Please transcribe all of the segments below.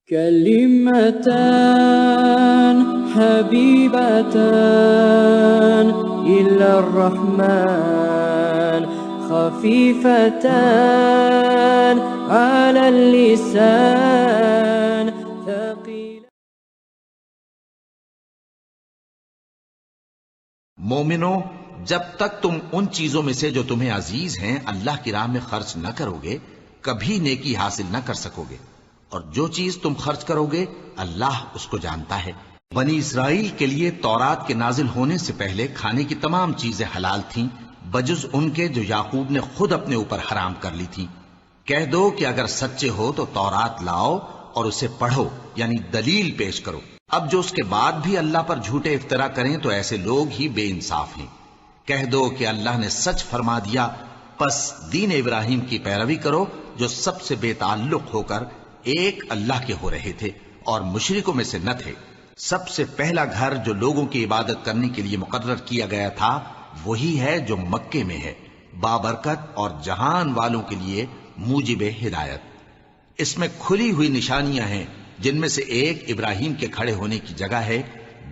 كلمتان حبيبتان إلى الرحمن خفيفتان على اللسان ثقيل. مومنو، جب تک تم ان چیزوں میں سے جو تمہیں عزیز ہیں اللہ کی راہ میں خرچ نہ کرو گے کبھی نیکی حاصل نہ کر سکو گے، اور جو چیز تم خرچ کرو گے اللہ اس کو جانتا ہے۔ بنی اسرائیل کے لیے تورات کے نازل ہونے سے پہلے کھانے کی تمام چیزیں حلال تھیں بجز ان کے جو یعقوب نے خود اپنے اوپر حرام کر لی تھی۔ کہہ دو کہ اگر سچے ہو تو تورات لاؤ اور اسے پڑھو، یعنی دلیل پیش کرو۔ اب جو اس کے بعد بھی اللہ پر جھوٹے افطرا کریں تو ایسے لوگ ہی بے انصاف ہیں۔ کہہ دو کہ اللہ نے سچ فرما دیا، پس دین ابراہیم کی پیروی کرو جو سب سے بے تعلق ہو کر ایک اللہ کے ہو رہے تھے اور مشرکوں میں سے نہ تھے۔ سب سے پہلا گھر جو لوگوں کی عبادت کرنے کے لیے مقرر کیا گیا تھا وہی ہے جو مکے میں ہے، بابرکت اور جہان والوں کے لیے موجب ہدایت۔ اس میں کھلی ہوئی نشانیاں ہیں جن میں سے ایک ابراہیم کے کھڑے ہونے کی جگہ ہے۔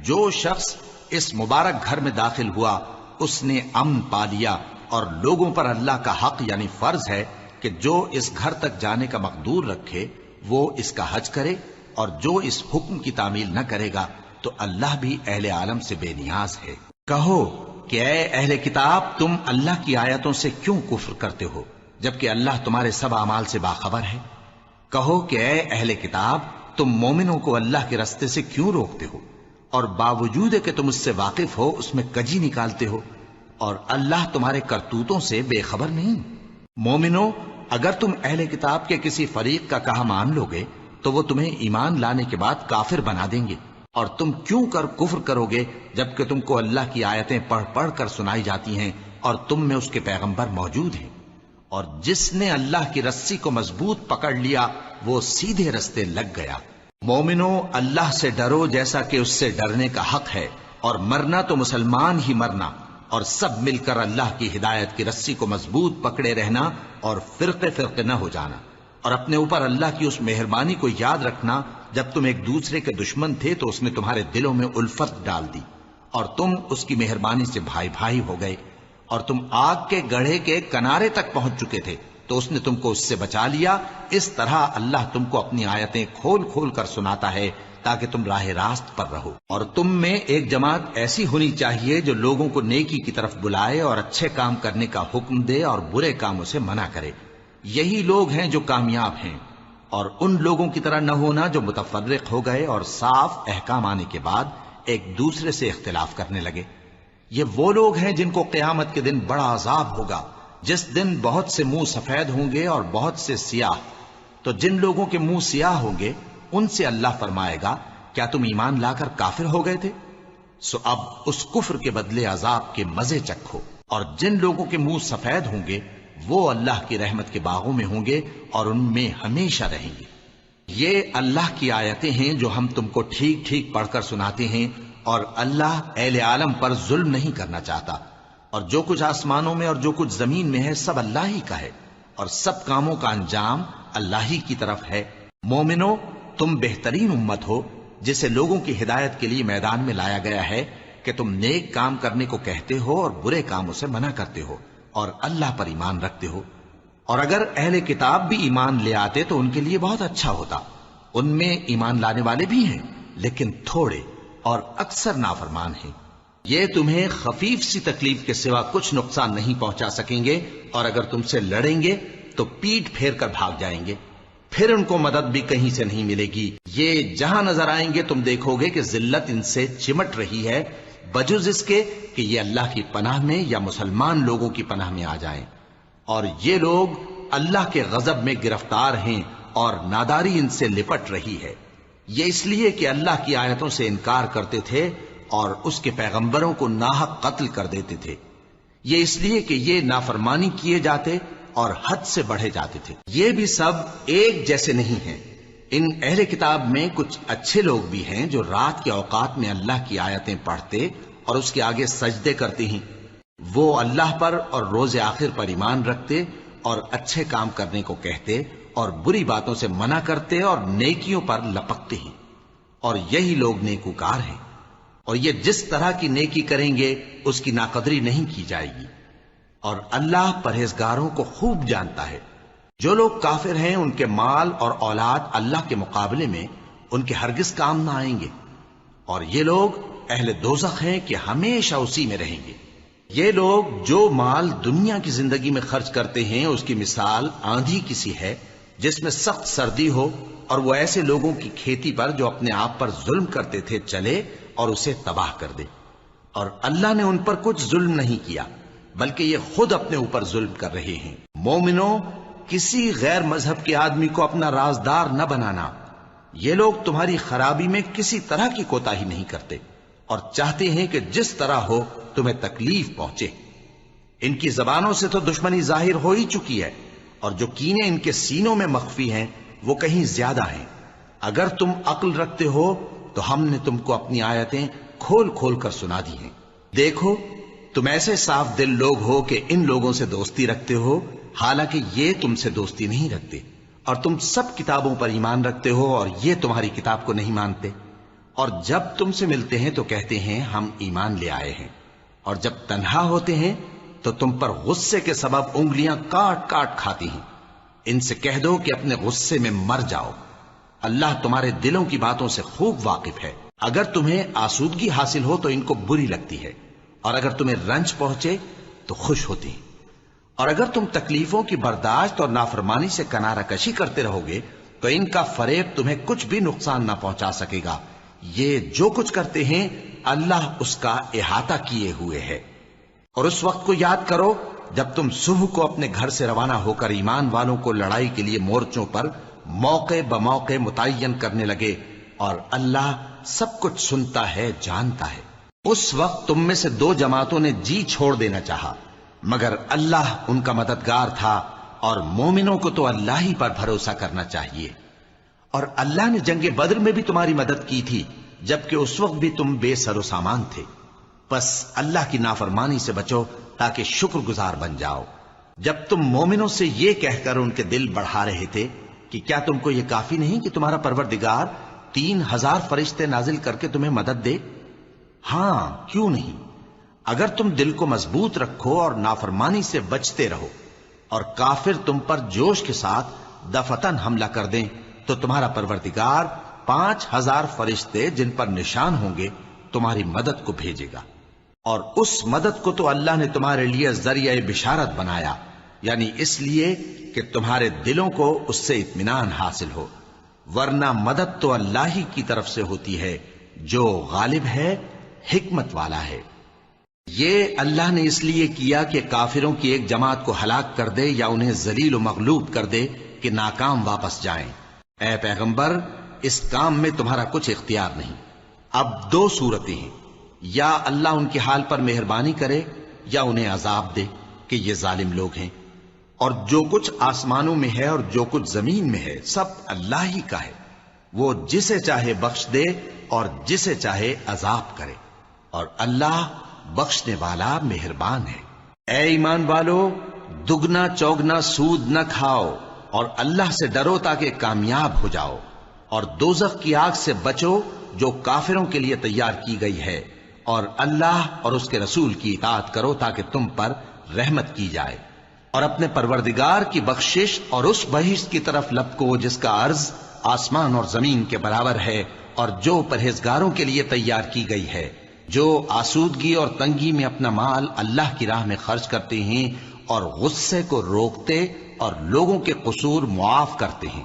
جو شخص اس مبارک گھر میں داخل ہوا اس نے امن پا لیا، اور لوگوں پر اللہ کا حق یعنی فرض ہے کہ جو اس گھر تک جانے کا مقدور رکھے وہ اس کا حج کرے، اور جو اس حکم کی تعمیل نہ کرے گا تو اللہ بھی اہل عالم سے بے نیاز ہے۔ کہو کہ اے اہل کتاب، تم اللہ کی آیتوں سے کیوں کفر کرتے ہو جبکہ اللہ تمہارے سب اعمال سے باخبر ہے؟ کہو کہ اے اہل کتاب، تم مومنوں کو اللہ کے راستے سے کیوں روکتے ہو، اور باوجود کہ تم اس سے واقف ہو اس میں کجی نکالتے ہو، اور اللہ تمہارے کرتوتوں سے بے خبر نہیں؟ مومنو، اگر تم اہل کتاب کے کسی فریق کا کہا مان لو گے تو وہ تمہیں ایمان لانے کے بعد کافر بنا دیں گے، اور تم کیوں کر کفر کرو گے جبکہ تم کو اللہ کی آیتیں پڑھ پڑھ کر سنائی جاتی ہیں اور تم میں اس کے پیغمبر موجود ہیں؟ اور جس نے اللہ کی رسی کو مضبوط پکڑ لیا وہ سیدھے رستے لگ گیا۔ مومنو، اللہ سے ڈرو جیسا کہ اس سے ڈرنے کا حق ہے، اور مرنا تو مسلمان ہی مرنا، اور سب مل کر اللہ کی ہدایت کی رسی کو مضبوط پکڑے رہنا اور فرقے فرقے نہ ہو جانا، اور اپنے اوپر اللہ کی اس مہربانی کو یاد رکھنا جب تم ایک دوسرے کے دشمن تھے تو اس نے تمہارے دلوں میں الفت ڈال دی اور تم اس کی مہربانی سے بھائی بھائی ہو گئے، اور تم آگ کے گڑھے کے کنارے تک پہنچ چکے تھے تو اس نے تم کو اس سے بچا لیا۔ اس طرح اللہ تم کو اپنی آیتیں کھول کھول کر سناتا ہے تاکہ تم راہ راست پر رہو۔ اور تم میں ایک جماعت ایسی ہونی چاہیے جو لوگوں کو نیکی کی طرف بلائے اور اچھے کام کرنے کا حکم دے اور برے کاموں سے منع کرے۔ یہی لوگ ہیں جو کامیاب ہیں، اور ان لوگوں کی طرح نہ ہونا جو متفرق ہو گئے اور صاف احکام آنے کے بعد ایک دوسرے سے اختلاف کرنے لگے۔ یہ وہ لوگ ہیں جن کو قیامت کے دن بڑا عذاب ہوگا، جس دن بہت سے منہ سفید ہوں گے اور بہت سے سیاہ۔ تو جن لوگوں کے منہ سیاہ ہوں گے ان سے اللہ فرمائے گا، کیا تم ایمان لا کر کافر ہو گئے تھے؟ سو اب اس کفر کے بدلے عذاب کے مزے چکھو۔ اور جن لوگوں کے منہ سفید ہوں گے وہ اللہ کی رحمت کے باغوں میں ہوں گے اور ان میں ہمیشہ رہیں گے۔ یہ اللہ کی آیتیں ہیں جو ہم تم کو ٹھیک ٹھیک پڑھ کر سناتے ہیں، اور اللہ اہل عالم پر ظلم نہیں کرنا چاہتا، اور جو کچھ آسمانوں میں اور جو کچھ زمین میں ہے سب اللہ ہی کا ہے، اور سب کاموں کا انجام اللہ ہی کی طرف ہے۔ مومنو، تم بہترین امت ہو جسے لوگوں کی ہدایت کے لیے میدان میں لایا گیا ہے کہ تم نیک کام کرنے کو کہتے ہو اور برے کاموں سے منع کرتے ہو اور اللہ پر ایمان رکھتے ہو۔ اور اگر اہل کتاب بھی ایمان لے آتے تو ان کے لیے بہت اچھا ہوتا۔ ان میں ایمان لانے والے بھی ہیں لیکن تھوڑے، اور اکثر نافرمان ہیں۔ یہ تمہیں خفیف سی تکلیف کے سوا کچھ نقصان نہیں پہنچا سکیں گے، اور اگر تم سے لڑیں گے تو پیٹ پھیر کر بھاگ جائیں گے، پھر ان کو مدد بھی کہیں سے نہیں ملے گی۔ یہ جہاں نظر آئیں گے تم دیکھو گے کہ ذلت ان سے چمٹ رہی ہے، بجز اس کے کہ یہ اللہ کی پناہ میں یا مسلمان لوگوں کی پناہ میں آ جائیں۔ اور یہ لوگ اللہ کے غضب میں گرفتار ہیں اور ناداری ان سے لپٹ رہی ہے۔ یہ اس لیے کہ اللہ کی آیتوں سے انکار کرتے تھے اور اس کے پیغمبروں کو ناحق قتل کر دیتے تھے۔ یہ اس لیے کہ یہ نافرمانی کیے جاتے اور حد سے بڑھے جاتے تھے۔ یہ بھی سب ایک جیسے نہیں ہیں۔ ان اہل کتاب میں کچھ اچھے لوگ بھی ہیں جو رات کے اوقات میں اللہ کی آیتیں پڑھتے اور اس کے آگے سجدے کرتے ہیں۔ وہ اللہ پر اور روز آخر پر ایمان رکھتے اور اچھے کام کرنے کو کہتے اور بری باتوں سے منع کرتے اور نیکیوں پر لپکتے ہیں، اور یہی لوگ نیکوکار ہیں۔ اور یہ جس طرح کی نیکی کریں گے اس کی ناقدری نہیں کی جائے گی، اور اللہ پرہیزگاروں کو خوب جانتا ہے۔ جو لوگ کافر ہیں ان کے مال اور اولاد اللہ کے مقابلے میں ان کے ہرگز کام نہ آئیں گے، اور یہ لوگ اہل دوزخ ہیں کہ ہمیشہ اسی میں رہیں گے۔ یہ لوگ جو مال دنیا کی زندگی میں خرچ کرتے ہیں اس کی مثال آندھی کی سی ہے جس میں سخت سردی ہو، اور وہ ایسے لوگوں کی کھیتی پر جو اپنے آپ پر ظلم کرتے تھے چلے اور اسے تباہ کر دے۔ اور اللہ نے ان پر کچھ ظلم نہیں کیا بلکہ یہ خود اپنے اوپر ظلم کر رہے ہیں۔ مومنوں، کسی غیر مذہب کے آدمی کو اپنا رازدار نہ بنانا۔ یہ لوگ تمہاری خرابی میں کسی طرح کی کوتاہی نہیں کرتے اور چاہتے ہیں کہ جس طرح ہو تمہیں تکلیف پہنچے۔ ان کی زبانوں سے تو دشمنی ظاہر ہو ہی چکی ہے، اور جو کینے ان کے سینوں میں مخفی ہیں وہ کہیں زیادہ ہیں۔ اگر تم عقل رکھتے ہو تو ہم نے تم کو اپنی آیتیں کھول کھول کر سنا دی ہیں۔ دیکھو، تم ایسے صاف دل لوگ ہو کہ ان لوگوں سے دوستی رکھتے ہو، حالانکہ یہ تم سے دوستی نہیں رکھتے، اور تم سب کتابوں پر ایمان رکھتے ہو اور یہ تمہاری کتاب کو نہیں مانتے۔ اور جب تم سے ملتے ہیں تو کہتے ہیں ہم ایمان لے آئے ہیں، اور جب تنہا ہوتے ہیں تو تم پر غصے کے سبب انگلیاں کاٹ کاٹ کھاتی ہیں۔ ان سے کہہ دو کہ اپنے غصے میں مر جاؤ، اللہ تمہارے دلوں کی باتوں سے خوب واقف ہے۔ اگر تمہیں آسودگی حاصل ہو تو ان کو بری لگتی ہے، اور اگر تمہیں رنج پہنچے تو خوش ہوتی ہیں۔ اور اگر تم تکلیفوں کی برداشت اور نافرمانی سے کنارہ کشی کرتے رہو گے تو ان کا فریب تمہیں کچھ بھی نقصان نہ پہنچا سکے گا۔ یہ جو کچھ کرتے ہیں اللہ اس کا احاطہ کیے ہوئے ہے۔ اور اس وقت کو یاد کرو جب تم صبح کو اپنے گھر سے روانہ ہو کر ایمان والوں کو لڑائی کے لیے مورچوں پر موقع بموقع متعین کرنے لگے، اور اللہ سب کچھ سنتا ہے، جانتا ہے۔ اس وقت تم میں سے دو جماعتوں نے جی چھوڑ دینا چاہا، مگر اللہ ان کا مددگار تھا، اور مومنوں کو تو اللہ ہی پر بھروسہ کرنا چاہیے۔ اور اللہ نے جنگ بدر میں بھی تمہاری مدد کی تھی جبکہ اس وقت بھی تم بے سر و سامان تھے۔ بس اللہ کی نافرمانی سے بچو تاکہ شکر گزار بن جاؤ۔ جب تم مومنوں سے یہ کہہ کر ان کے دل بڑھا رہے تھے کہ کیا تم کو یہ کافی نہیں کہ تمہارا پروردگار 3000 فرشتے نازل کر کے تمہیں مدد دے؟ ہاں، کیوں نہیں؟ اگر تم دل کو مضبوط رکھو اور نافرمانی سے بچتے رہو، اور کافر تم پر جوش کے ساتھ دفتن حملہ کر دیں تو تمہارا پروردگار 5000 فرشتے جن پر نشان ہوں گے تمہاری مدد کو بھیجے گا۔ اور اس مدد کو تو اللہ نے تمہارے لیے ذریعہ بشارت بنایا، یعنی اس لیے کہ تمہارے دلوں کو اس سے اطمینان حاصل ہو، ورنہ مدد تو اللہ ہی کی طرف سے ہوتی ہے جو غالب ہے، حکمت والا ہے۔ یہ اللہ نے اس لیے کیا کہ کافروں کی ایک جماعت کو ہلاک کر دے یا انہیں ذلیل و مغلوب کر دے کہ ناکام واپس جائیں۔ اے پیغمبر، اس کام میں تمہارا کچھ اختیار نہیں۔ اب دو صورتیں ہیں، یا اللہ ان کے حال پر مہربانی کرے یا انہیں عذاب دے کہ یہ ظالم لوگ ہیں۔ اور جو کچھ آسمانوں میں ہے اور جو کچھ زمین میں ہے سب اللہ ہی کا ہے، وہ جسے چاہے بخش دے اور جسے چاہے عذاب کرے، اور اللہ بخشنے والا مہربان ہے۔ اے ایمان والو، دگنا چوگنا سود نہ کھاؤ اور اللہ سے ڈرو تاکہ کامیاب ہو جاؤ، اور دوزخ کی آگ سے بچو جو کافروں کے لیے تیار کی گئی ہے، اور اللہ اور اس کے رسول کی اطاعت کرو تاکہ تم پر رحمت کی جائے، اور اپنے پروردگار کی بخشش اور اس بہشت کی طرف لپکو جس کا عرض آسمان اور زمین کے برابر ہے، اور جو پرہیزگاروں کے لیے تیار کی گئی ہے، جو آسودگی اور تنگی میں اپنا مال اللہ کی راہ میں خرچ کرتے ہیں اور غصے کو روکتے اور لوگوں کے قصور معاف کرتے ہیں،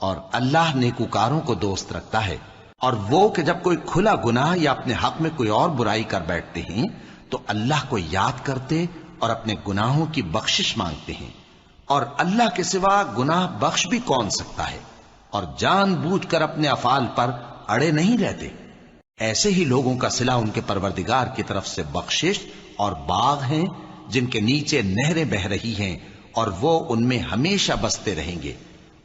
اور اللہ نیکوکاروں کو دوست رکھتا ہے۔ اور وہ کہ جب کوئی کھلا گناہ یا اپنے حق میں کوئی اور برائی کر بیٹھتے ہیں تو اللہ کو یاد کرتے اور اپنے گناہوں کی بخشش مانگتے ہیں، اور اللہ کے سوا گناہ بخش بھی کون سکتا ہے، اور جان بوجھ کر اپنے افعال پر اڑے نہیں رہتے۔ ایسے ہی لوگوں کا صلہ ان کے پروردگار کی طرف سے بخشش اور باغ ہیں جن کے نیچے نہریں بہ رہی ہیں، اور وہ ان میں ہمیشہ بستے رہیں گے،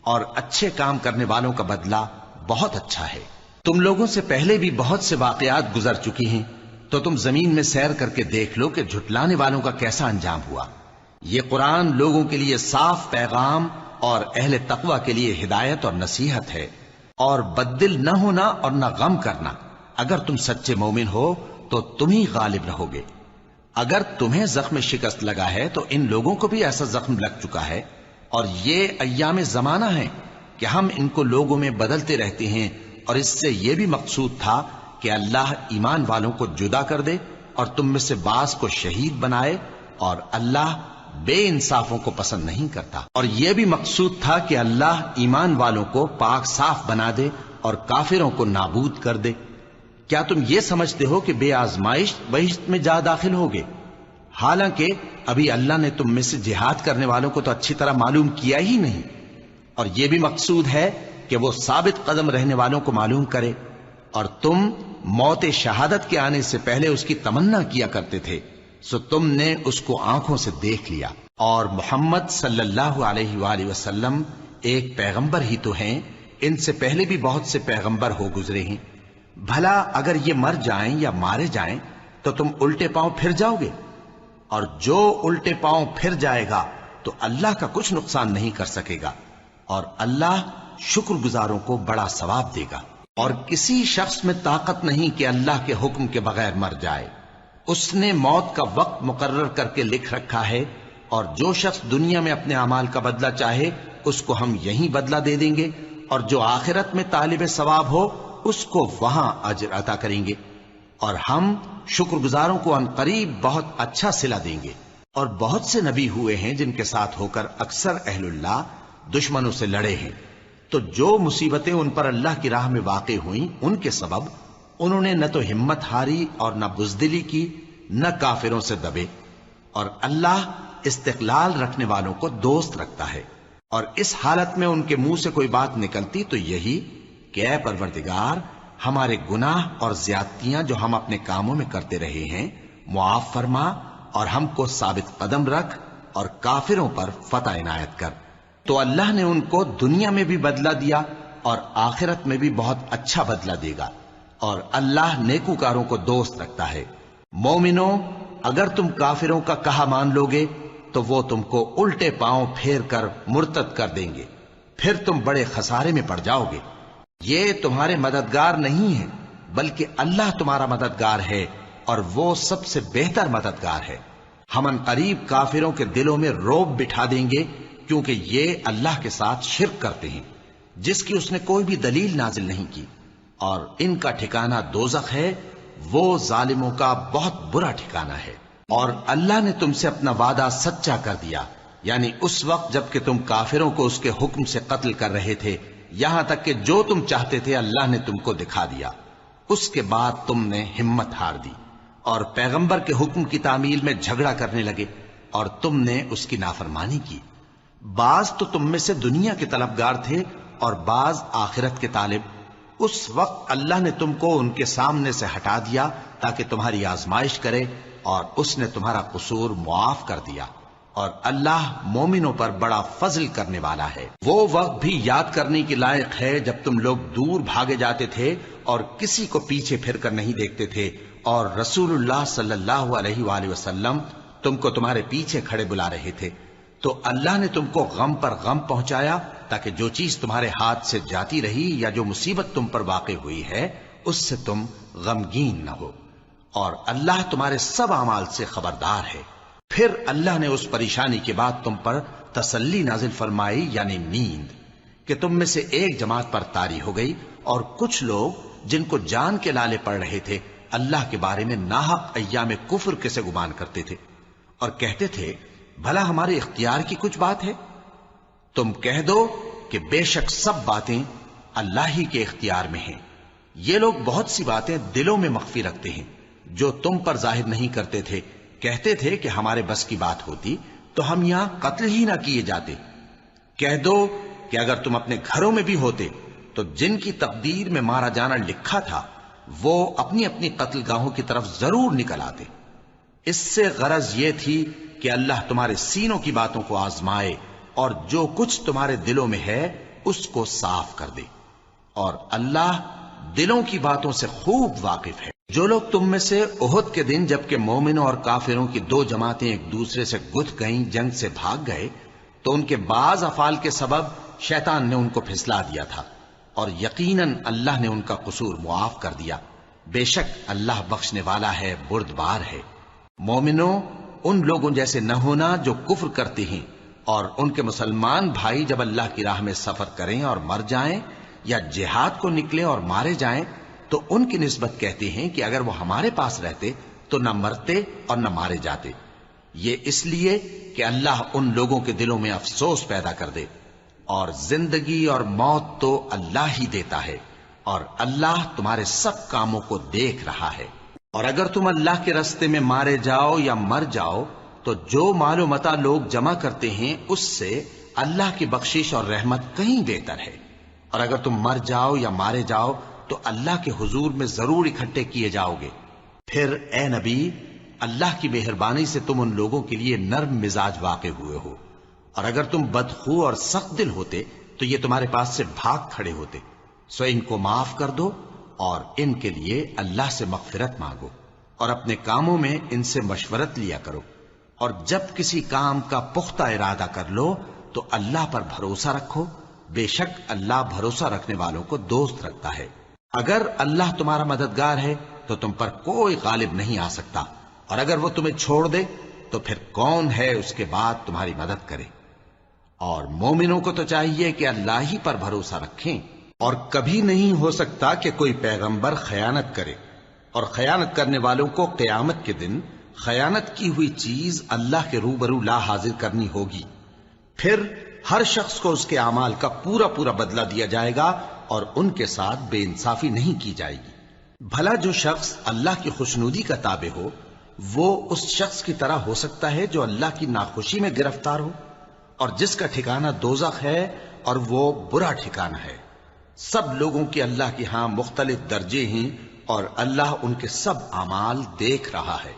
اور اچھے کام کرنے والوں کا بدلہ بہت اچھا ہے۔ تم لوگوں سے پہلے بھی بہت سے واقعات گزر چکی ہیں، تو تم زمین میں سیر کر کے دیکھ لو کہ جھٹلانے والوں کا کیسا انجام ہوا۔ یہ قرآن لوگوں کے لیے صاف پیغام اور اہل تقوی کے لیے ہدایت اور نصیحت ہے، اور بددل نہ ہونا اور نہ غم کرنا۔ اگر تم سچے مومن ہو تو تم ہی غالب رہو گے۔ اگر تمہیں زخم شکست لگا ہے تو ان لوگوں کو بھی ایسا زخم لگ چکا ہے، اور یہ ایام زمانہ ہیں کہ ہم ان کو لوگوں میں بدلتے رہتے ہیں، اور اس سے یہ بھی مقصود تھا کہ اللہ ایمان والوں کو جدا کر دے اور تم میں سے بعض کو شہید بنائے، اور اللہ بے انصافوں کو پسند نہیں کرتا۔ اور یہ بھی مقصود تھا کہ اللہ ایمان والوں کو پاک صاف بنا دے اور کافروں کو نابود کر دے۔ کیا تم یہ سمجھتے ہو کہ بے آزمائش بہشت میں جا داخل ہوگے؟ حالانکہ ابھی اللہ نے تم میں سے جہاد کرنے والوں کو تو اچھی طرح معلوم کیا ہی نہیں، اور یہ بھی مقصود ہے کہ وہ ثابت قدم رہنے والوں کو معلوم کرے، اور تم موت شہادت کے آنے سے پہلے اس کی تمنا کیا کرتے تھے، سو تم نے اس کو آنکھوں سے دیکھ لیا۔ اور محمد صلی اللہ علیہ وآلہ وسلم ایک پیغمبر ہی تو ہیں، ان سے پہلے بھی بہت سے پیغمبر ہو گزرے ہیں۔ بھلا اگر یہ مر جائیں یا مارے جائیں تو تم الٹے پاؤں پھر جاؤ گے؟ اور جو الٹے پاؤں پھر جائے گا تو اللہ کا کچھ نقصان نہیں کر سکے گا، اور اللہ شکر گزاروں کو بڑا ثواب دے گا۔ اور کسی شخص میں طاقت نہیں کہ اللہ کے حکم کے بغیر مر جائے، اس نے موت کا وقت مقرر کر کے لکھ رکھا ہے، اور جو شخص دنیا میں اپنے اعمال کا بدلہ چاہے اس کو ہم یہیں بدلہ دے دیں گے، اور جو آخرت میں طالب ثواب ہو اس کو وہاں اجر عطا کریں گے، اور ہم شکر گزاروں کو عنقریب بہت اچھا صلہ دیں گے۔ اور بہت سے نبی ہوئے ہیں جن کے ساتھ ہو کر اکثر اہل اللہ دشمنوں سے لڑے ہیں، تو جو مصیبتیں ان پر اللہ کی راہ میں واقع ہوئیں ان کے سبب انہوں نے نہ تو ہمت ہاری اور نہ بزدلی کی، نہ کافروں سے دبے، اور اللہ استقلال رکھنے والوں کو دوست رکھتا ہے۔ اور اس حالت میں ان کے منہ سے کوئی بات نکلتی تو یہی کہ اے پروردگار، ہمارے گناہ اور زیادتیاں جو ہم اپنے کاموں میں کرتے رہے ہیں معاف فرما، اور ہم کو ثابت قدم رکھ، اور کافروں پر فتح عنایت کر۔ تو اللہ نے ان کو دنیا میں بھی بدلہ دیا اور آخرت میں بھی بہت اچھا بدلہ دے گا، اور اللہ نیکوکاروں کو دوست رکھتا ہے۔ مومنوں، اگر تم کافروں کا کہا مان لوگے تو وہ تم کو الٹے پاؤں پھیر کر مرتد کر دیں گے، پھر تم بڑے خسارے میں پڑ جاؤ گے۔ یہ تمہارے مددگار نہیں ہیں بلکہ اللہ تمہارا مددگار ہے، اور وہ سب سے بہتر مددگار ہے۔ ہم عنقریب کافروں کے دلوں میں رعب بٹھا دیں گے، کیونکہ یہ اللہ کے ساتھ شرک کرتے ہیں جس کی اس نے کوئی بھی دلیل نازل نہیں کی، اور ان کا ٹھکانہ دوزخ ہے، وہ ظالموں کا بہت برا ٹھکانہ ہے۔ اور اللہ نے تم سے اپنا وعدہ سچا کر دیا، یعنی اس وقت جب کہ تم کافروں کو اس کے حکم سے قتل کر رہے تھے، یہاں تک کہ جو تم چاہتے تھے اللہ نے تم کو دکھا دیا۔ اس کے بعد تم نے ہمت ہار دی اور پیغمبر کے حکم کی تعمیل میں جھگڑا کرنے لگے، اور تم نے اس کی نافرمانی کی۔ بعض تو تم میں سے دنیا کے طلبگار تھے اور بعض آخرت کے طالب۔ اس وقت اللہ نے تم کو ان کے سامنے سے ہٹا دیا تاکہ تمہاری آزمائش کرے، اور اس نے تمہارا قصور معاف کر دیا، اور اللہ مومنوں پر بڑا فضل کرنے والا ہے۔ وہ وقت بھی یاد کرنے کے لائق ہے جب تم لوگ دور بھاگے جاتے تھے اور کسی کو پیچھے پھر کر نہیں دیکھتے تھے، اور رسول اللہ صلی اللہ علیہ وآلہ وسلم تم کو تمہارے پیچھے کھڑے بلا رہے تھے، تو اللہ نے تم کو غم پر غم پہنچایا تاکہ جو چیز تمہارے ہاتھ سے جاتی رہی یا جو مصیبت تم پر واقع ہوئی ہے اس سے تم غمگین نہ ہو، اور اللہ تمہارے سب اعمال سے خبردار ہے۔ پھر اللہ نے اس پریشانی کے بعد تم پر تسلی نازل فرمائی، یعنی نیند، کہ تم میں سے ایک جماعت پر طاری ہو گئی، اور کچھ لوگ جن کو جان کے لالے پڑ رہے تھے اللہ کے بارے میں ناحق ایام کفر کے سے گمان کرتے تھے، اور کہتے تھے بھلا ہمارے اختیار کی کچھ بات ہے؟ تم کہہ دو کہ بے شک سب باتیں اللہ ہی کے اختیار میں ہیں۔ یہ لوگ بہت سی باتیں دلوں میں مخفی رکھتے ہیں جو تم پر ظاہر نہیں کرتے تھے۔ کہتے تھے کہ ہمارے بس کی بات ہوتی تو ہم یہاں قتل ہی نہ کیے جاتے۔ کہہ دو کہ اگر تم اپنے گھروں میں بھی ہوتے تو جن کی تقدیر میں مارا جانا لکھا تھا وہ اپنی اپنی قتل گاہوں کی طرف ضرور نکل آتے۔ اس سے غرض یہ تھی کہ اللہ تمہارے سینوں کی باتوں کو آزمائے اور جو کچھ تمہارے دلوں میں ہے اس کو صاف کر دے، اور اللہ دلوں کی باتوں سے خوب واقف ہے۔ جو لوگ تم میں سے احد کے دن جبکہ مومنوں اور کافروں کی دو جماعتیں ایک دوسرے سے گتھ گئیں جنگ سے بھاگ گئے، تو ان کے بعض افعال کے سبب شیطان نے ان کو پھسلا دیا تھا، اور یقیناً اللہ نے ان کا قصور معاف کر دیا۔ بے شک اللہ بخشنے والا ہے، بردبار ہے۔ مومنوں، ان لوگوں جیسے نہ ہونا جو کفر کرتے ہیں، اور ان کے مسلمان بھائی جب اللہ کی راہ میں سفر کریں اور مر جائیں، یا جہاد کو نکلیں اور مارے جائیں، تو ان کی نسبت کہتے ہیں کہ اگر وہ ہمارے پاس رہتے تو نہ مرتے اور نہ مارے جاتے۔ یہ اس لیے کہ اللہ ان لوگوں کے دلوں میں افسوس پیدا کر دے، اور زندگی اور موت تو اللہ ہی دیتا ہے، اور اللہ تمہارے سب کاموں کو دیکھ رہا ہے۔ اور اگر تم اللہ کے راستے میں مارے جاؤ یا مر جاؤ تو جو مال و متاع لوگ جمع کرتے ہیں اس سے اللہ کی بخشش اور رحمت کہیں بہتر ہے، اور اگر تم مر جاؤ یا مارے جاؤ تو اللہ کے حضور میں ضرور اکٹھے کیے جاؤ گے۔ پھر اے نبی، اللہ کی مہربانی سے تم ان لوگوں کے لیے نرم مزاج واقع ہوئے ہو، اور اگر تم بدخو اور سخت دل ہوتے تو یہ تمہارے پاس سے بھاگ کھڑے ہوتے۔ سو ان کو معاف کر دو اور ان کے لیے اللہ سے مغفرت مانگو، اور اپنے کاموں میں ان سے مشورت لیا کرو، اور جب کسی کام کا پختہ ارادہ کر لو تو اللہ پر بھروسہ رکھو، بے شک اللہ بھروسہ رکھنے والوں کو دوست رکھتا ہے۔ اگر اللہ تمہارا مددگار ہے تو تم پر کوئی غالب نہیں آ سکتا، اور اگر وہ تمہیں چھوڑ دے تو پھر کون ہے اس کے بعد تمہاری مدد کرے۔ اور مومنوں کو تو چاہیے کہ اللہ ہی پر بھروسہ رکھیں، اور کبھی نہیں ہو سکتا کہ کوئی پیغمبر خیانت کرے، اور خیانت کرنے والوں کو قیامت کے دن خیانت کی ہوئی چیز اللہ کے روبرو لا حاضر کرنی ہوگی۔ پھر ہر شخص کو اس کے اعمال کا پورا پورا بدلہ دیا جائے گا، اور ان کے ساتھ بے انصافی نہیں کی جائے گی۔ بھلا جو شخص اللہ کی خوشنودی کا تابع ہو وہ اس شخص کی طرح ہو سکتا ہے جو اللہ کی ناخوشی میں گرفتار ہو، اور جس کا ٹھکانہ دوزخ ہے اور وہ برا ٹھکانہ ہے۔ سب لوگوں کے اللہ کے ہاں مختلف درجے ہیں، اور اللہ ان کے سب اعمال دیکھ رہا ہے۔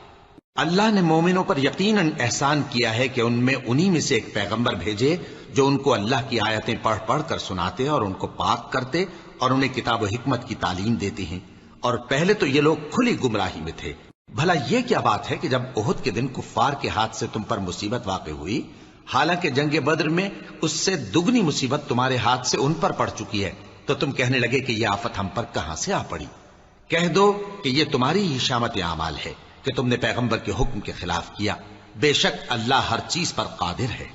اللہ نے مومنوں پر یقیناً احسان کیا ہے کہ ان میں انہی میں سے ایک پیغمبر بھیجے جو ان کو اللہ کی آیتیں پڑھ پڑھ کر سناتے اور ان کو پاک کرتے اور انہیں کتاب و حکمت کی تعلیم دیتے ہیں، اور پہلے تو یہ لوگ کھلی گمراہی میں تھے۔ بھلا یہ کیا بات ہے کہ جب احد کے دن کفار کے ہاتھ سے تم پر مصیبت واقع ہوئی، حالانکہ جنگ بدر میں اس سے دگنی مصیبت تمہارے ہاتھ سے ان پر پڑ چکی ہے، تو تم کہنے لگے کہ یہ آفت ہم پر کہاں سے آ پڑی؟ کہہ دو کہ یہ تمہاری ہی شامت اعمال ہے کہ تم نے پیغمبر کے حکم کے خلاف کیا، بے شک اللہ ہر چیز پر قادر ہے۔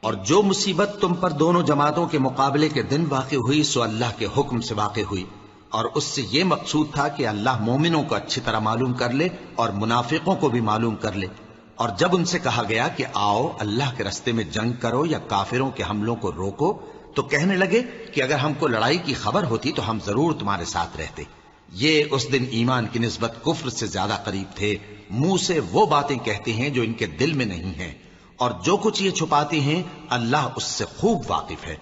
اور جو مصیبت تم پر دونوں جماعتوں کے مقابلے کے دن واقع ہوئی سو اللہ کے حکم سے واقع ہوئی، اور اس سے یہ مقصود تھا کہ اللہ مومنوں کو اچھی طرح معلوم کر لے اور منافقوں کو بھی معلوم کر لے۔ اور جب ان سے کہا گیا کہ آؤ اللہ کے راستے میں جنگ کرو یا کافروں کے حملوں کو روکو، تو کہنے لگے کہ اگر ہم کو لڑائی کی خبر ہوتی تو ہم ضرور تمہارے ساتھ رہتے۔ یہ اس دن ایمان کی نسبت کفر سے زیادہ قریب تھے، منہ سے وہ باتیں کہتے ہیں جو ان کے دل میں نہیں ہیں، اور جو کچھ یہ چھپاتے ہیں اللہ اس سے خوب واقف ہے۔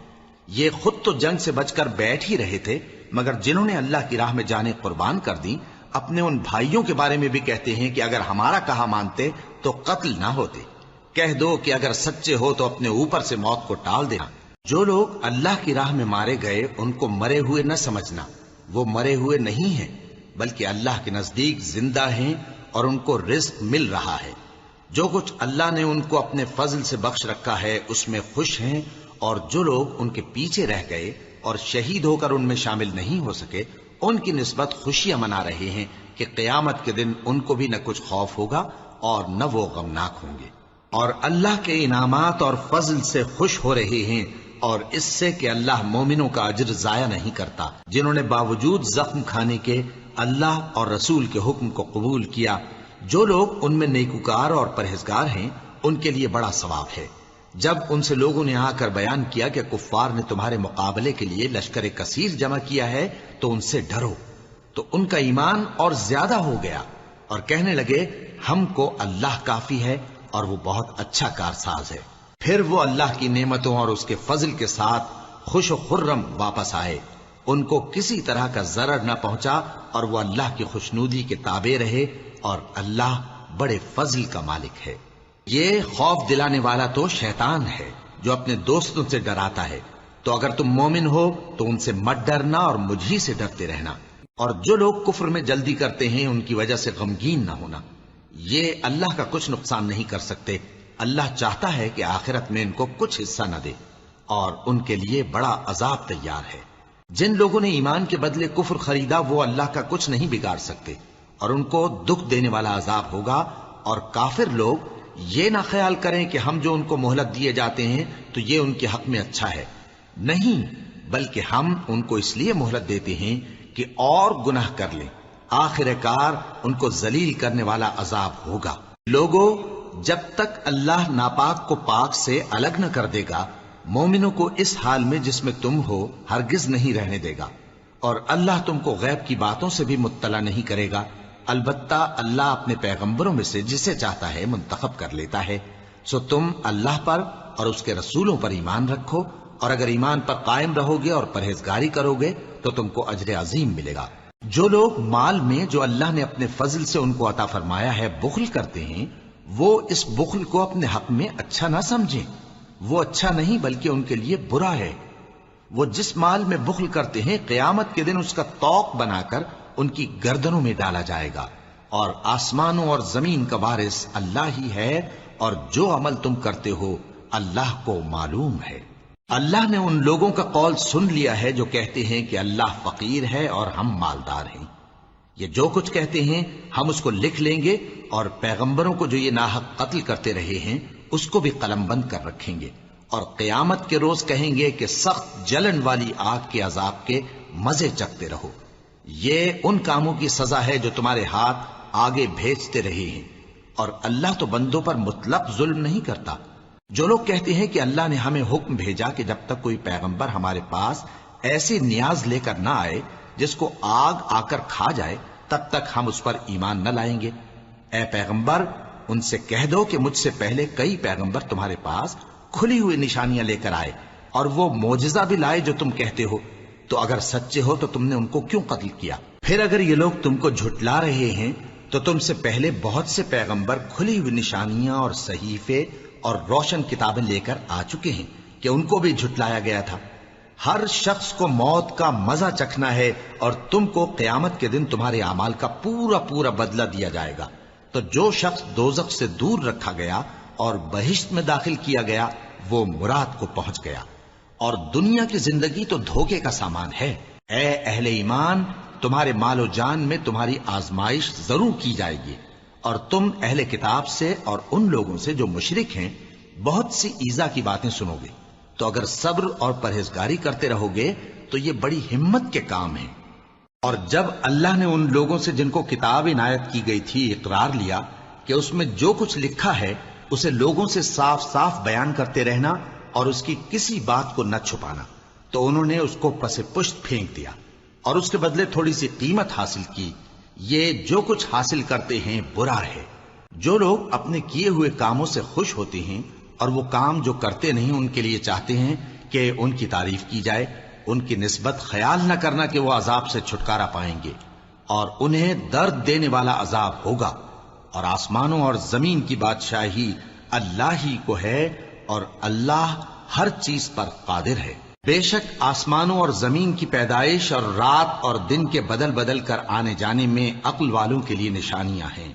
یہ خود تو جنگ سے بچ کر بیٹھ ہی رہے تھے، مگر جنہوں نے اللہ کی راہ میں جانیں قربان کر دیں اپنے ان بھائیوں کے بارے میں بھی کہتے ہیں کہ اگر ہمارا کہا مانتے تو قتل نہ ہوتے۔ کہہ دو کہ اگر سچے ہو تو اپنے اوپر سے موت کو ٹال دینا۔ جو لوگ اللہ کی راہ میں مارے گئے ان کو مرے ہوئے نہ سمجھنا، وہ مرے ہوئے نہیں ہیں بلکہ اللہ کے نزدیک زندہ ہیں اور ان کو رزق مل رہا ہے۔ جو کچھ اللہ نے ان کو اپنے فضل سے بخش رکھا ہے اس میں خوش ہیں، اور جو لوگ ان کے پیچھے رہ گئے اور شہید ہو کر ان میں شامل نہیں ہو سکے ان کی نسبت خوشیاں منا رہے ہیں کہ قیامت کے دن ان کو بھی نہ کچھ خوف ہوگا اور نہ وہ غمناک ہوں گے، اور اللہ کے انعامات اور فضل سے خوش ہو رہے ہیں، اور اس سے کہ اللہ مومنوں کا اجر ضائع نہیں کرتا جنہوں نے باوجود زخم کھانے کے اللہ اور رسول کے حکم کو قبول کیا۔ جو لوگ ان میں نیکوکار اور پرہیزگار ہیں ان کے لیے بڑا ثواب ہے۔ جب ان سے لوگوں نے آ کر بیان کیا کہ کفار نے تمہارے مقابلے کے لیے لشکر کثیر جمع کیا ہے تو ان سے ڈرو، تو ان کا ایمان اور زیادہ ہو گیا، اور کہنے لگے ہم کو اللہ کافی ہے اور وہ بہت اچھا کارساز ہے۔ پھر وہ اللہ کی نعمتوں اور اس کے فضل کے ساتھ خوش و خرم واپس آئے، ان کو کسی طرح کا ضرر نہ پہنچا، اور وہ اللہ کی خوشنودی کے تابع رہے، اور اللہ بڑے فضل کا مالک ہے۔ یہ خوف دلانے والا تو شیطان ہے جو اپنے دوستوں سے ڈراتا ہے، تو اگر تم مومن ہو تو ان سے مت ڈرنا اور مجھ ہی سے ڈرتے رہنا، اور جو لوگ کفر میں جلدی کرتے ہیں ان کی وجہ سے غمگین نہ ہونا۔ یہ اللہ کا کچھ نقصان نہیں کر سکتے، اللہ چاہتا ہے کہ آخرت میں ان کو کچھ حصہ نہ دے اور ان کے لیے بڑا عذاب تیار ہے۔ جن لوگوں نے ایمان کے بدلے کفر خریدا وہ اللہ کا کچھ نہیں بگاڑ سکتے اور ان کو دکھ دینے والا عذاب ہوگا۔ اور کافر لوگ یہ نہ خیال کریں کہ ہم جو ان کو مہلت دیے جاتے ہیں تو یہ ان کے حق میں اچھا ہے، نہیں، بلکہ ہم ان کو اس لیے مہلت دیتے ہیں کہ اور گناہ کر لیں، آخر کار ان کو ذلیل کرنے والا عذاب ہوگا۔ لوگوں، جب تک اللہ ناپاک کو پاک سے الگ نہ کر دے گا، مومنوں کو اس حال میں جس میں تم ہو ہرگز نہیں رہنے دے گا، اور اللہ تم کو غیب کی باتوں سے بھی مطلع نہیں کرے گا۔ البتہ اللہ اپنے پیغمبروں میں سے جسے چاہتا ہے منتخب کر لیتا ہے۔ سو تم اللہ پر اور اس کے رسولوں پر ایمان رکھو، اور اگر ایمان پر قائم رہو گے اور پرہیزگاری کرو گے تو تم کو اجر عظیم ملے گا۔ جو لوگ مال میں جو اللہ نے اپنے فضل سے ان کو عطا فرمایا ہے بخل کرتے ہیں، وہ اس بخل کو اپنے حق میں اچھا نہ سمجھیں، وہ اچھا نہیں بلکہ ان کے لیے برا ہے۔ وہ جس مال میں بخل کرتے ہیں قیامت کے دن اس کا طوق بنا کر ان کی گردنوں میں ڈالا جائے گا، اور آسمانوں اور زمین کا وارث اللہ ہی ہے، اور جو عمل تم کرتے ہو اللہ کو معلوم ہے۔ اللہ نے ان لوگوں کا قول سن لیا ہے جو کہتے ہیں کہ اللہ فقیر ہے اور ہم مالدار ہیں۔ یہ جو کچھ کہتے ہیں ہم اس کو لکھ لیں گے، اور پیغمبروں کو جو یہ ناحق قتل کرتے رہے ہیں اس کو بھی قلم بند کر رکھیں گے، اور قیامت کے روز کہیں گے کہ سخت جلن والی آگ کے عذاب کے مزے چکھتے رہو۔ یہ ان کاموں کی سزا ہے جو تمہارے ہاتھ آگے بھیجتے رہے ہیں، اور اللہ تو بندوں پر مطلق ظلم نہیں کرتا۔ جو لوگ کہتے ہیں کہ اللہ نے ہمیں حکم بھیجا کہ جب تک کوئی پیغمبر ہمارے پاس ایسی نیاز لے کر نہ آئے جس کو آگ آ کر کھا جائے تب تک ہم اس پر ایمان نہ لائیں گے۔ اے پیغمبر، ان سے کہہ دو کہ مجھ سے پہلے کئی پیغمبر تمہارے پاس کھلی ہوئی نشانیاں لے کر آئے، اور وہ معجزہ بھی لائے جو تم کہتے ہو، تو اگر سچے ہو تو تم نے ان کو کیوں قتل کیا؟ پھر اگر یہ لوگ تم کو جھٹلا رہے ہیں تو تم سے پہلے بہت سے پیغمبر کھلی ہوئی نشانیاں اور صحیفے اور روشن کتابیں لے کر آ چکے ہیں کہ ان کو بھی جھٹلایا گیا تھا۔ ہر شخص کو موت کا مزہ چکھنا ہے، اور تم کو قیامت کے دن تمہارے اعمال کا پورا پورا بدلہ دیا جائے گا۔ تو جو شخص دوزخ سے دور رکھا گیا اور بہشت میں داخل کیا گیا وہ مراد کو پہنچ گیا، اور دنیا کی زندگی تو دھوکے کا سامان ہے۔ اے اہل ایمان، تمہارے مال و جان میں تمہاری آزمائش ضرور کی جائے گی، اور تم اہل کتاب سے اور ان لوگوں سے جو مشرک ہیں بہت سی ایذا کی باتیں سنو گے، تو اگر صبر اور پرہیزگاری کرتے رہو گے تو یہ بڑی ہمت کے کام ہیں۔ اور جب اللہ نے ان لوگوں سے جن کو کتاب عنایت کی گئی تھی اقرار لیا کہ اس میں جو کچھ لکھا ہے اسے لوگوں سے صاف صاف بیان کرتے رہنا اور اس کی کسی بات کو نہ چھپانا، تو انہوں نے اس کو پس پشت پھینک دیا اور اس کے بدلے تھوڑی سی قیمت حاصل کی۔ یہ جو کچھ حاصل کرتے ہیں برا ہے۔ جو لوگ اپنے کیے ہوئے کاموں سے خوش ہوتے ہیں اور وہ کام جو کرتے نہیں ان کے لیے چاہتے ہیں کہ ان کی تعریف کی جائے، ان کی نسبت خیال نہ کرنا کہ وہ عذاب سے چھٹکارا پائیں گے، اور انہیں درد دینے والا عذاب ہوگا۔ اور آسمانوں اور زمین کی بادشاہی اللہ ہی کو ہے، اور اللہ ہر چیز پر قادر ہے۔ بے شک آسمانوں اور زمین کی پیدائش اور رات اور دن کے بدل بدل کر آنے جانے میں عقل والوں کے لیے نشانیاں ہیں،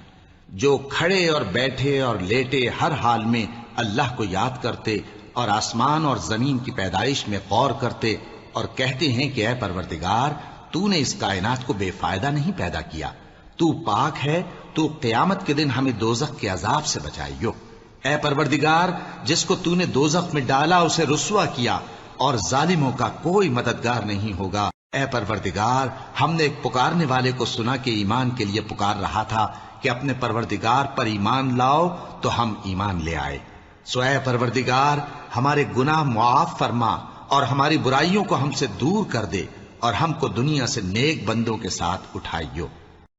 جو کھڑے اور بیٹھے اور لیٹے ہر حال میں اللہ کو یاد کرتے اور آسمان اور زمین کی پیدائش میں غور کرتے اور کہتے ہیں کہ اے پروردگار، تو نے اس کائنات کو بے فائدہ نہیں پیدا کیا، تو پاک ہے، تو قیامت کے دن ہمیں دوزخ کے عذاب سے بچائیو۔ اے پروردگار، جس کو تو نے دوزخ میں ڈالا اسے رسوا کیا، اور ظالموں کا کوئی مددگار نہیں ہوگا۔ اے پروردگار، ہم نے ایک پکارنے والے کو سنا کہ ایمان کے لیے پکار رہا تھا کہ اپنے پروردگار پر ایمان لاؤ، تو ہم ایمان لے آئے۔ سو اے پروردگار، ہمارے گناہ معاف فرما اور ہماری برائیوں کو ہم سے دور کر دے، اور ہم کو دنیا سے نیک بندوں کے ساتھ اٹھائیو۔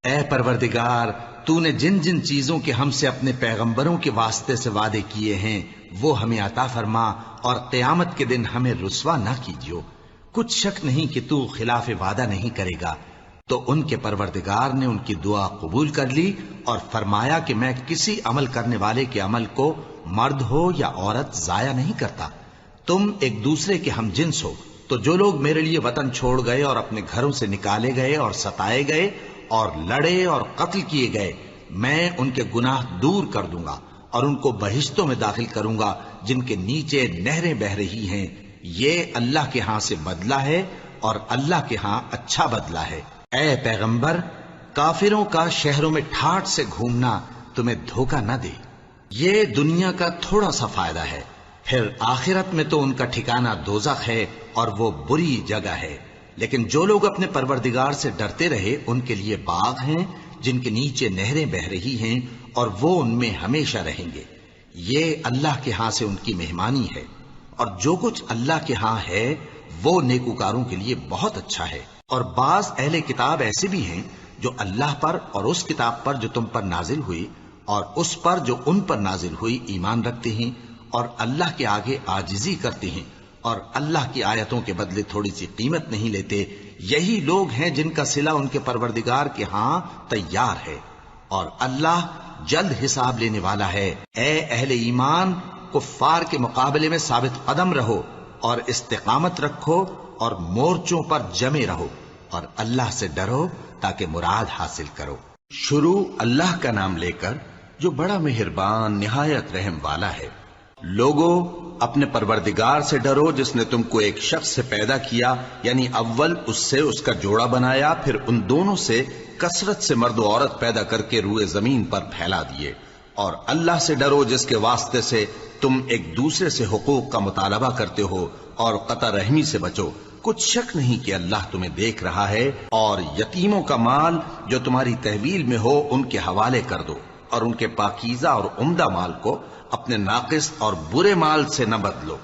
اے پروردگار، تو نے جن جن چیزوں کے ہم سے اپنے پیغمبروں کے واسطے سے وعدے کیے ہیں وہ ہمیں عطا فرما، اور قیامت کے دن ہمیں رسوا نہ کیجیو۔ کچھ شک نہیں کہ تو خلاف وعدہ نہیں کرے گا۔ تو ان کے پروردگار نے ان کی دعا قبول کر لی اور فرمایا کہ میں کسی عمل کرنے والے کے عمل کو مرد ہو یا عورت ضائع نہیں کرتا۔ تم ایک دوسرے کے ہم جنس ہو، تو جو لوگ میرے لیے وطن چھوڑ گئے اور اپنے گھروں سے نکالے گئے اور ستائے گئے اور لڑے اور قتل کیے گئے، میں ان کے گناہ دور کر دوں گا اور ان کو بہشتوں میں داخل کروں گا جن کے نیچے نہریں بہ رہی ہیں. یہ اللہ کے ہاں سے بدلہ ہے اور اللہ کے ہاں اچھا بدلہ ہے. اے پیغمبر، کافروں کا شہروں میں ٹھاٹھ سے گھومنا تمہیں دھوکہ نہ دے. یہ دنیا کا تھوڑا سا فائدہ ہے، پھر آخرت میں تو ان کا ٹھکانہ دوزخ ہے اور وہ بری جگہ ہے. لیکن جو لوگ اپنے پروردگار سے ڈرتے رہے ان کے لیے باغ ہیں جن کے نیچے نہریں بہ رہی ہیں اور وہ ان میں ہمیشہ رہیں گے. یہ اللہ کے ہاں سے ان کی مہمانی ہے، اور جو کچھ اللہ کے ہاں ہے وہ نیکوکاروں کے لیے بہت اچھا ہے. اور بعض اہل کتاب ایسے بھی ہیں جو اللہ پر اور اس کتاب پر جو تم پر نازل ہوئی اور اس پر جو ان پر نازل ہوئی ایمان رکھتے ہیں اور اللہ کے آگے عاجزی کرتے ہیں اور اللہ کی آیتوں کے بدلے تھوڑی سی قیمت نہیں لیتے. یہی لوگ ہیں جن کا صلہ ان کے پروردگار کے ہاں تیار ہے، اور اللہ جلد حساب لینے والا ہے. اے اہل ایمان، کفار کے مقابلے میں ثابت قدم رہو اور استقامت رکھو اور مورچوں پر جمے رہو اور اللہ سے ڈرو تاکہ مراد حاصل کرو. شروع اللہ کا نام لے کر جو بڑا مہربان نہایت رحم والا ہے. لوگو، اپنے پروردگار سے ڈرو جس نے تم کو ایک شخص سے پیدا کیا، یعنی اول اس سے اس کا جوڑا بنایا، پھر ان دونوں سے کثرت سے مرد و عورت پیدا کر کے روئے زمین پر پھیلا دیے. اور اللہ سے ڈرو جس کے واسطے سے تم ایک دوسرے سے حقوق کا مطالبہ کرتے ہو، اور قطع رحمی سے بچو. کچھ شک نہیں کہ اللہ تمہیں دیکھ رہا ہے. اور یتیموں کا مال جو تمہاری تحویل میں ہو ان کے حوالے کر دو، اور ان کے پاکیزہ اور عمدہ مال کو اپنے ناقص اور برے مال سے نہ بدلو،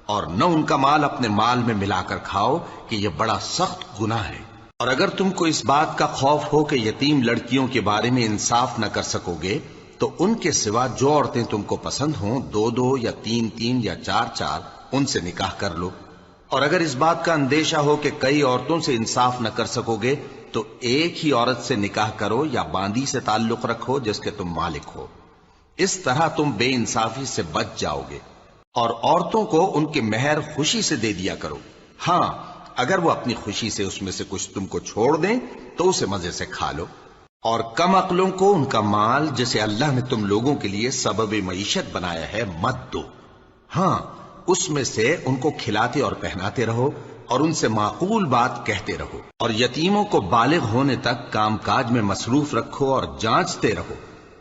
اور نہ ان کا مال اپنے مال میں ملا کر کھاؤ کہ یہ بڑا سخت گناہ ہے. اور اگر تم کو اس بات کا خوف ہو کہ یتیم لڑکیوں کے بارے میں انصاف نہ کر سکو گے تو ان کے سوا جو عورتیں تم کو پسند ہوں 2 یا 3 یا 4 ان سے نکاح کر لو. اور اگر اس بات کا اندیشہ ہو کہ کئی عورتوں سے انصاف نہ کر سکو گے تو ایک ہی عورت سے نکاح کرو یا باندی سے تعلق رکھو جس کے تم مالک ہو. اس طرح تم بے انصافی سے بچ جاؤ گے. اور عورتوں کو ان کے مہر خوشی سے دے دیا کرو. ہاں، اگر وہ اپنی خوشی سے اس میں سے کچھ تم کو چھوڑ دیں تو اسے مزے سے کھا لو. اور کم عقلوں کو ان کا مال جسے اللہ نے تم لوگوں کے لیے سبب معیشت بنایا ہے مت دو. ہاں، اس میں سے ان کو کھلاتے اور پہناتے رہو اور ان سے معقول بات کہتے رہو. اور یتیموں کو بالغ ہونے تک کام کاج میں مصروف رکھو اور جانچتے رہو.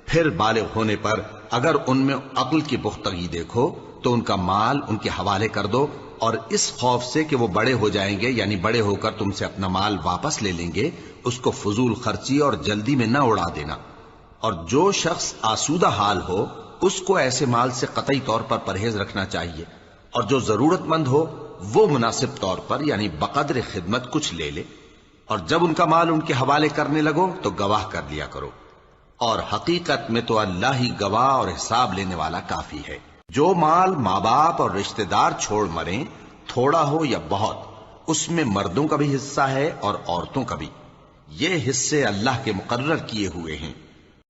پھر بالغ ہونے پر اگر ان میں عقل کی پختگی دیکھو تو ان کا مال ان کے حوالے کر دو، اور اس خوف سے کہ وہ بڑے ہو جائیں گے، یعنی بڑے ہو کر تم سے اپنا مال واپس لے لیں گے، اس کو فضول خرچی اور جلدی میں نہ اڑا دینا. اور جو شخص آسودہ حال ہو اس کو ایسے مال سے قطعی طور پر پرہیز رکھنا چاہیے، اور جو ضرورت مند ہو وہ مناسب طور پر یعنی بقدر خدمت کچھ لے لے. اور جب ان کا مال ان کے حوالے کرنے لگو تو گواہ کر لیا کرو. اور حقیقت میں تو اللہ ہی گواہ اور حساب لینے والا کافی ہے. جو مال ماں باپ اور رشتہ دار چھوڑ مریں، تھوڑا ہو یا بہت، اس میں مردوں کا بھی حصہ ہے اور عورتوں کا بھی. یہ حصے اللہ کے مقرر کیے ہوئے ہیں.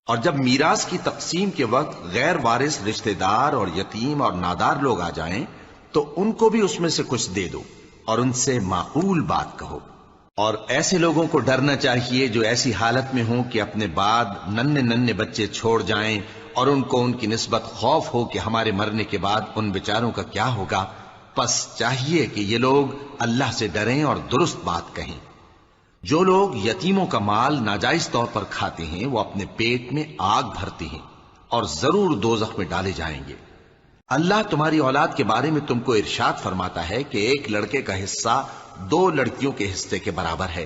اور جب میراث کی تقسیم کے وقت غیر وارث رشتہ دار اور یتیم اور نادار لوگ آ جائیں تو ان کو بھی اس میں سے کچھ دے دو اور ان سے معقول بات کہو. اور ایسے لوگوں کو ڈرنا چاہیے جو ایسی حالت میں ہوں کہ اپنے بعد ننھے بچے چھوڑ جائیں اور ان کو ان کی نسبت خوف ہو کہ ہمارے مرنے کے بعد ان بیچاروں کا کیا ہوگا. پس چاہیے کہ یہ لوگ اللہ سے ڈریں اور درست بات کہیں. جو لوگ یتیموں کا مال ناجائز طور پر کھاتے ہیں وہ اپنے پیٹ میں آگ بھرتے ہیں اور ضرور دوزخ میں ڈالے جائیں گے. اللہ تمہاری اولاد کے بارے میں تم کو ارشاد فرماتا ہے کہ ایک لڑکے کا حصہ 2 لڑکیوں کے حصے کے برابر ہے.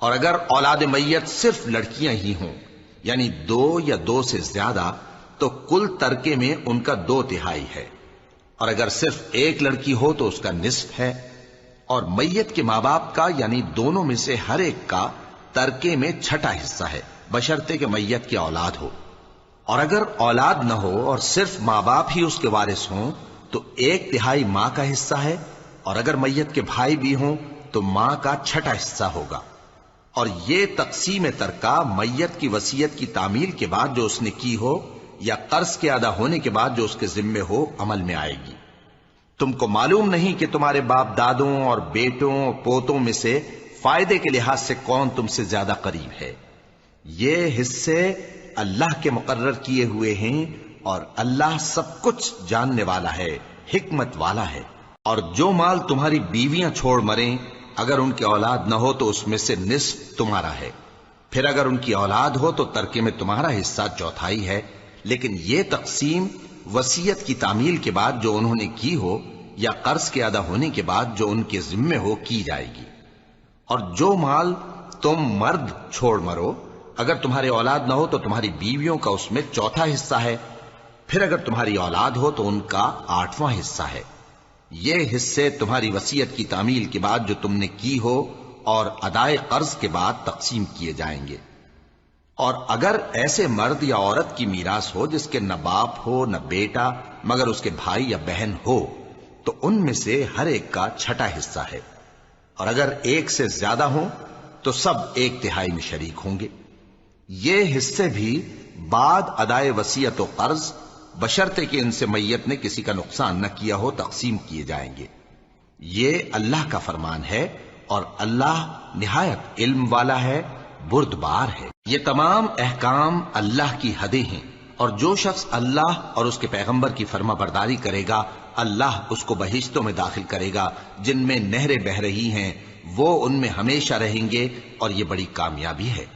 اور اگر اولاد میت صرف لڑکیاں ہی ہوں یعنی 2 یا 2 سے زیادہ تو کل ترکے میں ان کا 2/3 ہے. اور اگر صرف ایک لڑکی ہو تو اس کا نصف ہے. اور میت کے ماں باپ کا یعنی دونوں میں سے ہر ایک کا ترکے میں 6واں حصہ ہے بشرطے کہ میت کی اولاد ہو. اور اگر اولاد نہ ہو اور صرف ماں باپ ہی اس کے وارث ہوں تو 1/3 ماں کا حصہ ہے. اور اگر میت کے بھائی بھی ہوں تو ماں کا 6واں حصہ ہوگا. اور یہ تقسیم ترکہ میت کی وصیت کی تعمیل کے بعد جو اس نے کی ہو یا قرض کے ادا ہونے کے بعد جو اس کے ذمے ہو عمل میں آئے گی. تم کو معلوم نہیں کہ تمہارے باپ دادوں اور بیٹوں اور پوتوں میں سے فائدے کے لحاظ سے کون تم سے زیادہ قریب ہے. یہ حصے اللہ کے مقرر کیے ہوئے ہیں اور اللہ سب کچھ جاننے والا ہے، حکمت والا ہے۔ اور جو مال تمہاری بیویاں چھوڑ مریں، اگر ان کی اولاد نہ ہو تو اس میں سے نصف تمہارا ہے، پھر اگر ان کی اولاد ہو تو ترکے میں تمہارا حصہ چوتھائی ہے، لیکن یہ تقسیم وصیت کی تعمیل کے بعد جو انہوں نے کی ہو یا قرض کے ادا ہونے کے بعد جو ان کے ذمے ہو کی جائے گی۔ اور جو مال تم مرد چھوڑ مرو، اگر تمہارے اولاد نہ ہو تو تمہاری بیویوں کا اس میں چوتھا حصہ ہے، پھر اگر تمہاری اولاد ہو تو ان کا 8واں حصہ ہے۔ یہ حصے تمہاری وصیت کی تعمیل کے بعد جو تم نے کی ہو اور ادائے قرض کے بعد تقسیم کیے جائیں گے۔ اور اگر ایسے مرد یا عورت کی میراث ہو جس کے نہ باپ ہو نہ بیٹا مگر اس کے بھائی یا بہن ہو، تو ان میں سے ہر ایک کا چھٹا حصہ ہے، اور اگر ایک سے زیادہ ہوں تو سب 1/3 میں شریک ہوں گے۔ یہ حصے بھی بعد ادائے وصیت و قرض بشرطے کہ ان سے میت نے کسی کا نقصان نہ کیا ہو تقسیم کیے جائیں گے۔ یہ اللہ کا فرمان ہے اور اللہ نہایت علم والا ہے، بردبار ہے۔ یہ تمام احکام اللہ کی حدیں ہیں، اور جو شخص اللہ اور اس کے پیغمبر کی فرما برداری کرے گا اللہ اس کو بہشتوں میں داخل کرے گا جن میں نہریں بہہ رہی ہیں، وہ ان میں ہمیشہ رہیں گے، اور یہ بڑی کامیابی ہے۔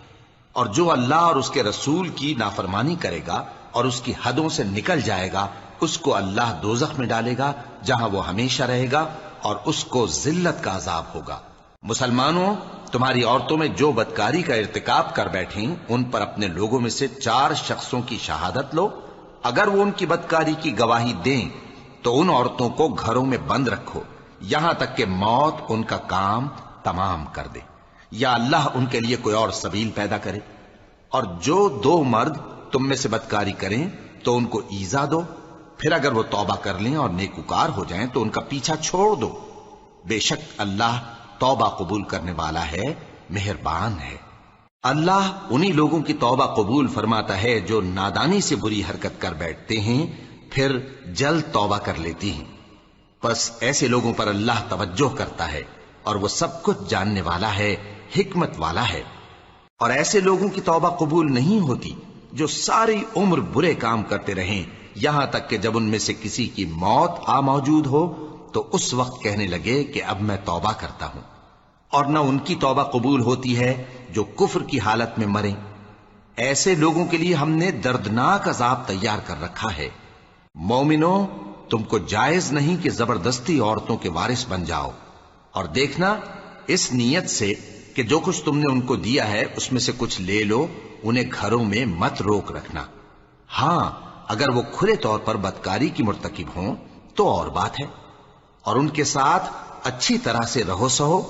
اور جو اللہ اور اس کے رسول کی نافرمانی کرے گا اور اس کی حدوں سے نکل جائے گا، اس کو اللہ دوزخ میں ڈالے گا جہاں وہ ہمیشہ رہے گا، اور اس کو ذلت کا عذاب ہوگا۔ مسلمانوں، تمہاری عورتوں میں جو بدکاری کا ارتکاب کر بیٹھیں ان پر اپنے لوگوں میں سے 4 شخصوں کی شہادت لو۔ اگر وہ ان کی بدکاری کی گواہی دیں تو ان عورتوں کو گھروں میں بند رکھو یہاں تک کہ موت ان کا کام تمام کر دے، یا اللہ ان کے لیے کوئی اور سبیل پیدا کرے۔ اور جو 2 مرد تم میں سے بدکاری کریں تو ان کو ایذا دو، پھر اگر وہ توبہ کر لیں اور نیکوکار ہو جائیں تو ان کا پیچھا چھوڑ دو۔ بے شک اللہ توبہ قبول کرنے والا ہے، مہربان ہے۔ اللہ انہی لوگوں کی توبہ قبول فرماتا ہے جو نادانی سے بری حرکت کر بیٹھتے ہیں پھر جلد توبہ کر لیتی ہیں، بس ایسے لوگوں پر اللہ توجہ کرتا ہے اور وہ سب کچھ جاننے والا ہے، حکمت والا ہے۔ اور ایسے لوگوں کی توبہ قبول نہیں ہوتی جو ساری عمر برے کام کرتے رہیں یہاں تک کہ جب ان میں سے کسی کی موت آ موجود ہو تو اس وقت کہنے لگے کہ اب میں توبہ کرتا ہوں۔ اور نہ ان کی توبہ قبول ہوتی ہے جو کفر کی حالت میں مریں۔ ایسے لوگوں کے لیے ہم نے دردناک عذاب تیار کر رکھا ہے۔ مومنوں، تم کو جائز نہیں کہ زبردستی عورتوں کے وارث بن جاؤ، اور دیکھنا اس نیت سے کہ جو کچھ تم نے ان کو دیا ہے اس میں سے کچھ لے لو، انہیں گھروں میں مت روک رکھنا۔ ہاں، اگر وہ کھلے طور پر بدکاری کی مرتکب ہوں تو اور بات ہے، اور ان کے ساتھ اچھی طرح سے رہو سہو۔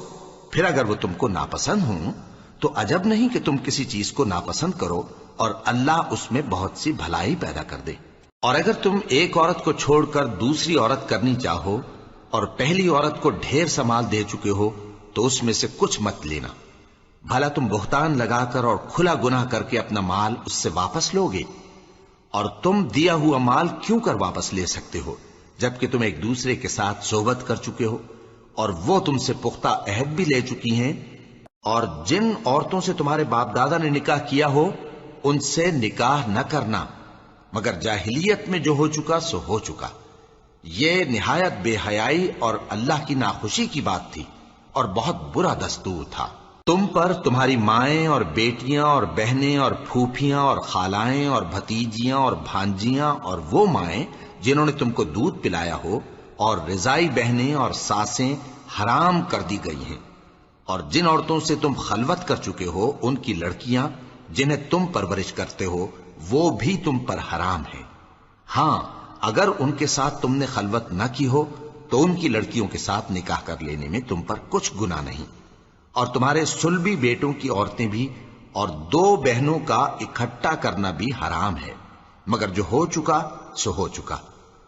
پھر اگر وہ تم کو ناپسند ہوں تو عجب نہیں کہ تم کسی چیز کو ناپسند کرو، اور اللہ اس میں بہت سی بھلائی پیدا کر دے۔ اور اگر تم ایک عورت کو چھوڑ کر دوسری عورت کرنی چاہو اور پہلی عورت کو ڈھیر سا مال دے چکے ہو تو اس میں سے کچھ مت لینا، بھلا تم بہتان لگا کر اور کھلا گناہ کر کے اپنا مال اس سے واپس لوگے؟ اور تم دیا ہوا مال کیوں کر واپس لے سکتے ہو جبکہ تم ایک دوسرے کے ساتھ صحبت کر چکے ہو اور وہ تم سے پختہ عہد بھی لے چکی ہیں؟ اور جن عورتوں سے تمہارے باپ دادا نے نکاح کیا ہو ان سے نکاح نہ کرنا مگر جاہلیت میں جو ہو چکا سو ہو چکا۔ یہ نہایت بے حیائی اور اللہ کی ناخوشی کی بات تھی اور بہت برا دستور تھا۔ تم پر تمہاری مائیں اور بیٹیاں اور بہنیں اور پھوپھیاں اور خالائیں اور بھتیجیاں اور بھانجیاں اور وہ مائیں جنہوں نے تم کو دودھ پلایا ہو اور رضائی بہنیں اور ساسیں حرام کر دی گئی ہیں، اور جن عورتوں سے تم خلوت کر چکے ہو ان کی لڑکیاں جنہیں تم پرورش کرتے ہو وہ بھی تم پر حرام ہیں۔ ہاں، اگر ان کے ساتھ تم نے خلوت نہ کی ہو تو ان کی لڑکیوں کے ساتھ نکاح کر لینے میں تم پر کچھ گناہ نہیں۔ اور تمہارے صلبی بیٹوں کی عورتیں بھی اور 2 بہنوں کا اکٹھا کرنا بھی حرام ہے، مگر جو ہو چکا سو ہو چکا۔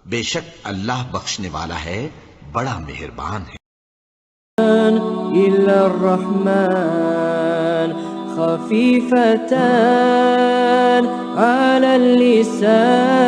بے شک اللہ بخشنے والا ہے، بڑا مہربان ہے۔ إلا الرحمن خفيفتان على اللسان